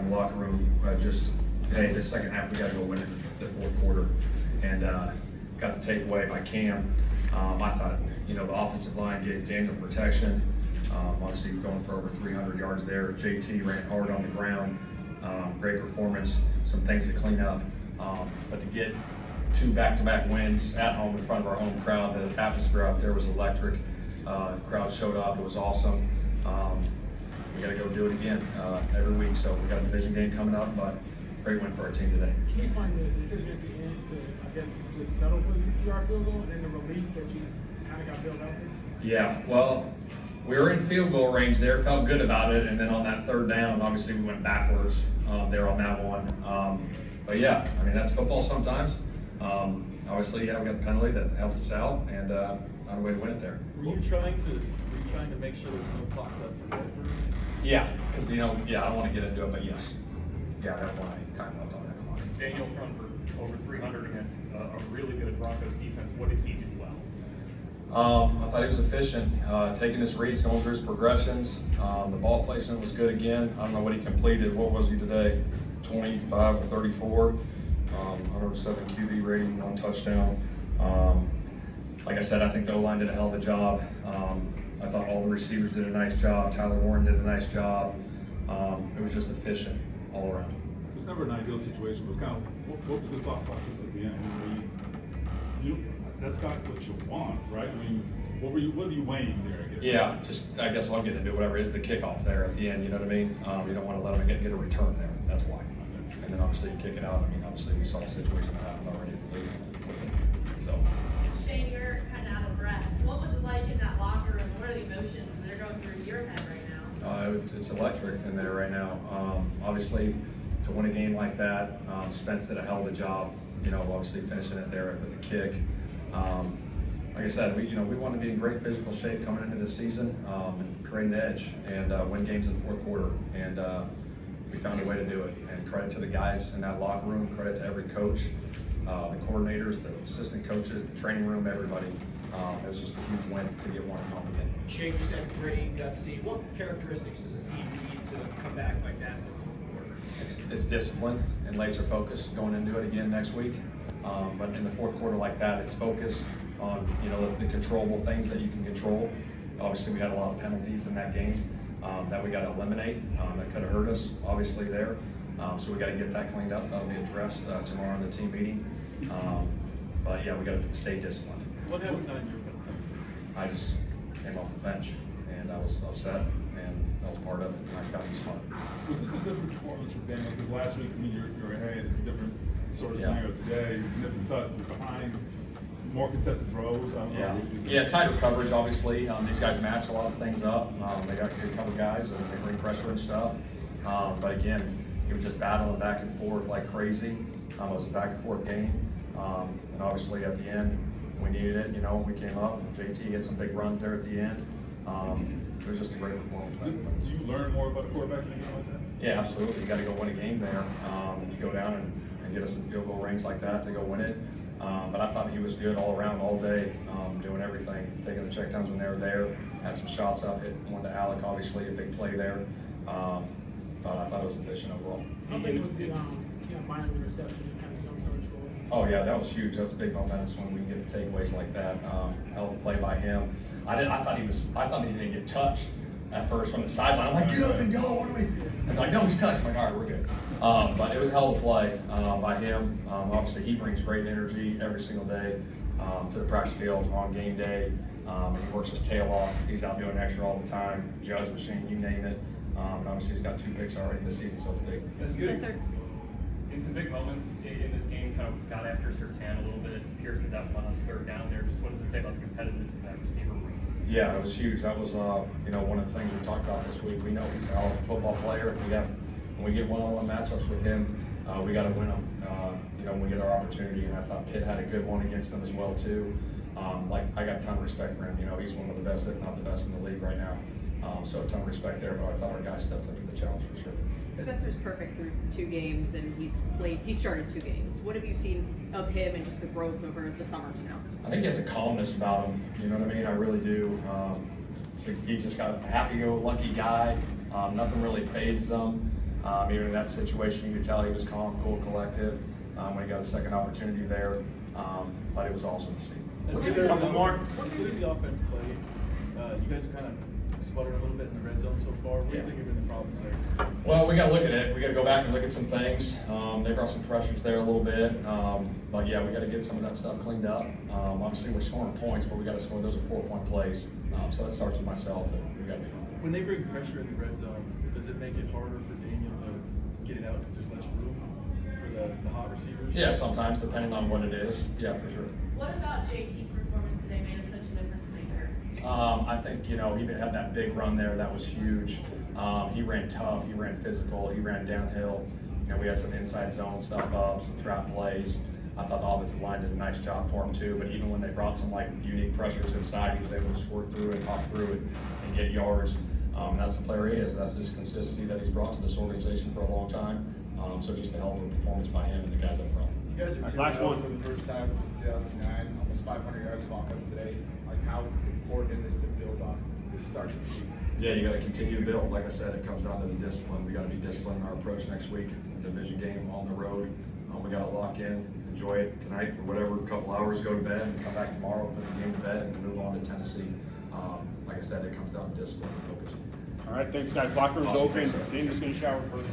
in the locker room, hey, this second half we got to go win it in the fourth quarter, and got the takeaway by Cam. I thought, the offensive line gave Daniel protection. Obviously going for over 300 yards there. JT ran hard on the ground. Great performance. Some things to clean up, but to get 2 back-to-back wins at home in front of our home crowd, the atmosphere out there was electric. Crowd showed up. It was awesome. We got to go do it again every week. So we got a division game coming up, but great win for our team today. Can you explain the decision at the end to, I guess, just settle for the 60-yard field goal and then the relief that you kind of got built out there? Yeah, well, we were in field goal range there, felt good about it, and then on that third down, obviously we went backwards there on that one. But yeah, I mean, that's football sometimes. Obviously, yeah, we got the penalty that helped us out, and found a way to win it there. Were you trying to make sure there's no clock left for that? Yeah, because I don't want to get into it, but yes. Yeah, I don't want any time left on that clock. Daniel thrown for over 300 against a really good Broncos defense. What did he do well? I thought he was efficient, taking his reads, going through his progressions. The ball placement was good again. I don't know what he completed. What was he today? 25 or 34. 107 QB rating, 1 touchdown. Like I said, I think the O-line did a hell of a job. I thought all the receivers did a nice job. Tyler Warren did a nice job. It was just efficient all around. It's never an ideal situation, but kind of what was the thought process at the end? That's not what you want, right? I mean, what were you weighing there, I guess? Yeah, I guess I'll get into whatever is the kickoff there at the end, you know what I mean? You don't want to let them get a return there, that's why. And then obviously you kick it out. I mean, obviously we saw a situation that happened already with it, so. Shane, you're kind of out of breath. What was it like in that locker room? What are the emotions that are going through your head right now? It's electric in there right now. Obviously, to win a game like that, Spence did a hell of a job, obviously finishing it there with the kick. Like I said, we want to be in great physical shape coming into this season, and create an edge and win games in the fourth quarter. And we found a way to do it. And credit to the guys in that locker room, credit to every coach, the coordinators, the assistant coaches, the training room, everybody. It was just a huge win to get one at home again. Shane, you said great gutsy. What characteristics does a team need to come back like that in the fourth quarter? It's discipline and laser focus going into it again next week. But in the fourth quarter like that, it's focus on the controllable things that you can control. Obviously, we had a lot of penalties in that game that we got to eliminate. That could have hurt us, obviously there. So we got to get that cleaned up. That'll be addressed tomorrow in the team meeting. But yeah, we got to stay disciplined. What happened on your penalty? I just came off the bench and I was upset, and that was part of it. And I got to be smart. Was this a different performance for Daniel? Because last week, you're ahead. It's a different sort of scenario today. Different touch, behind, more contested throws. I don't know. Yeah, tighter coverage, obviously. These guys match a lot of things up. They got good cover guys and they bring pressure and stuff. But again, he was just battling back and forth like crazy. It was a back and forth game. And obviously at the end, we needed it. We came up. JT hit some big runs there at the end. It was just a great performance. Do you learn more about a quarterback in a game like that? Yeah, absolutely. You got to go win a game there. You go down and get us in field goal range like that to go win it. But I thought he was good all around, all day, doing everything, taking the checkdowns when they were there. Had some shots up, hit one to Alec, obviously a big play there. But I thought it was efficient overall. I think it was the minor reception and kind of jump score. Oh yeah, that was huge. That's a big momentum when we can get the takeaways like that. Hell of a play by him. I thought he didn't get touched at first from the sideline. I'm like, get up and go. What are we? And like, no, he's touched. I'm like, all right, we're good. But it was a hell of a play by him. Obviously, he brings great energy every single day to the practice field on game day. And he works his tail off. He's out doing extra all the time. Judge machine, you name it. And obviously, he's got 2 picks already this season, so it's big. That's good. That's In some big moments in this game, kind of got after Surtain a little bit. Pierce did that one on third down there. Just what does it say about the competitiveness of that receiver room? Yeah, it was huge. That was one of the things we talked about this week. We know he's a hell of a football player. When we get one-on-one matchups with him, we got to win them. When we get our opportunity, and I thought Pitt had a good one against them as well too. I got a ton of respect for him. He's one of the best, if not the best, in the league right now. So a ton of respect there. But I thought our guy stepped up to the challenge for sure. Spencer's perfect through 2 games, and he started 2 games. What have you seen of him and just the growth over the summer to now? I think he has a calmness about him. You know what I mean? I really do. So he's just got a happy-go-lucky guy. Nothing really phases him. Even in that situation, you could tell he was calm, cool, collective when he got a second opportunity there. But it was awesome to see. As good as the offense played, you guys have kind of sputtered a little bit in the red zone so far. What do you think have been the problems there? Well, we got to look at it. We got to go back and look at some things. They brought some pressures there a little bit. But yeah, we got to get some of that stuff cleaned up. Obviously, we're scoring points, but we got to score. Those are 4-point plays. So that starts with myself, and we got to. When they bring pressure in the red zone, does it make it harder for Daniel to get it out because there's less room for the hot receivers? Yeah, sometimes, depending on what it is. Yeah, for sure. What about JT's performance today made him such a difference maker? I think, he had that big run there. That was huge. He ran tough. He ran physical. He ran downhill. We had some inside zone stuff up, some trap plays. I thought the offensive line did a nice job for him too. But even when they brought some unique pressures inside, he was able to squirt through and hop through it and get yards. That's the player he is. That's his consistency that he's brought to this organization for a long time. So just a hell of a performance by him and the guys up front. You guys are 2-0 Last one. for the first time since 2009, almost 500 yards of offense today. How important is it to build off this start of the season? Yeah, you got to continue to build. Like I said, it comes down to the discipline. We got to be disciplined in our approach next week. Division game on the road. We got to lock in, enjoy it tonight for whatever couple hours, go to bed, and come back tomorrow, put the game to bed, and move on to Tennessee. Like I said, it comes down to discipline and focus. All right, thanks guys. Locker room's Awesome. open. Thanks, Sam's just gonna shower first.